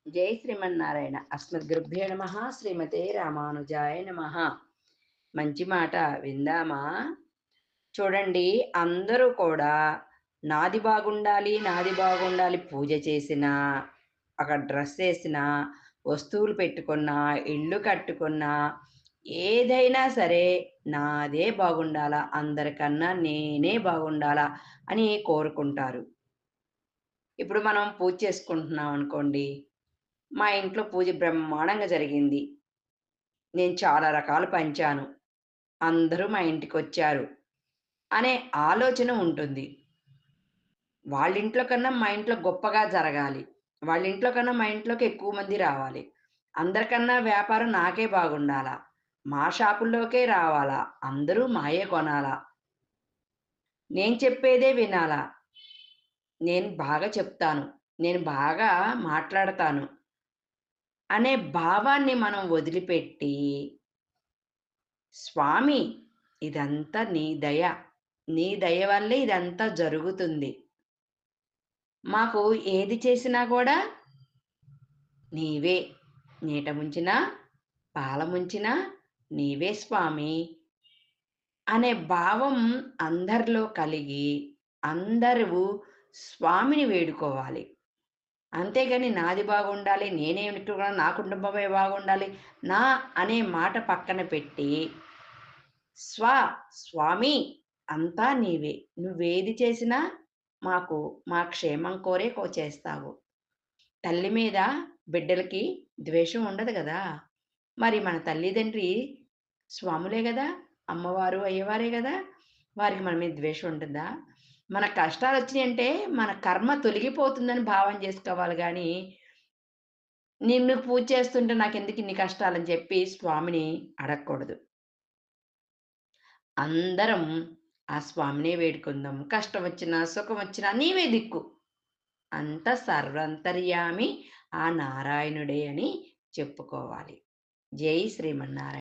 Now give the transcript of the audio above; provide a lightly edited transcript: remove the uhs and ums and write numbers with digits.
జై శ్రీమన్నారాయణ. అస్మద్గురుభ్యో నమ. శ్రీమతే రామానుజాయ నమ. మంచి మాట విందామా? చూడండి, అందరూ కూడా నాది బాగుండాలి, నాది బాగుండాలి, పూజ చేసినా, అక్కడ డ్రెస్ వేసినా, వస్తువులు పెట్టుకున్నా, ఇల్లు కట్టుకున్నా, ఏదైనా సరే నాదే బాగుండాలా, అందరికన్నా నేనే బాగుండాలా అని కోరుకుంటారు. ఇప్పుడు మనం పూజ చేసుకుంటున్నాం అనుకోండి, మా ఇంట్లో పూజ బ్రహ్మాండంగా జరిగింది. నేను చాలా రకాలు పంచాను. అందరూ మా ఇంటికొచ్చారు అనే ఆలోచన ఉంటుంది. వాళ్ళింట్లో కన్నా మా ఇంట్లో గొప్పగా జరగాలి. వాళ్ళింట్లో కన్నా మా ఇంట్లోకి ఎక్కువ మంది రావాలి. అందరికన్నా వ్యాపారం నాకే బాగుండాలా. మా షాపుల్లోకే రావాలా. అందరూ మాయే కొనాలా. నేను చెప్పేదే వినాలా. నేను బాగా చెప్తాను. నేను బాగా మాట్లాడతాను అనే భావాన్ని మనం వదిలిపెట్టి, స్వామి, ఇదంతా నీ దయ. నీ దయ వల్లే ఇదంతా జరుగుతుంది. మాకు ఏది చేసినా గూడా నీవే. నీట ముంచినా, పాల ముంచినా నీవే స్వామి అనే భావం అందరిలో కలిగి, అందరూ స్వామిని వేడుకోవాలి. అంతేగాని నాది బాగుండాలి, నేనే ఉంటున్నాను, నా కుటుంబమే బాగుండాలి, నా అనే మాట పక్కన పెట్టి, స్వ స్వామి అంతా నీవే. నువ్వేది చేసినా మాకు మా క్షేమం కోరే చేస్తావు. తల్లి మీద బిడ్డలకి ద్వేషం ఉండదు గదా! మరి మన తల్లిదండ్రి స్వాములే గదా! అమ్మవారు, అయ్యవారే గదా! వారికి మన మీద ద్వేషం ఉంటుందా? మన కష్టాలొచ్చినియంటే మన కర్మ తొలగిపోతుందని భావం జేసుకోవాలి గానీ, నిన్ను పూజ చేస్తుంటే నాకెందుకు ఇన్ని కష్టాలని చెప్పి స్వామిని అడగకూడదు. అందరం ఆ స్వామినే వేడుకుందాం. కష్టమొచ్చినా, సుఖమొచ్చినా నీవే దిక్కు. అంత సర్వంతర్యామి ఆ నారాయణుడే అని చెప్పుకోవాలి. జై శ్రీమన్నారాయణ.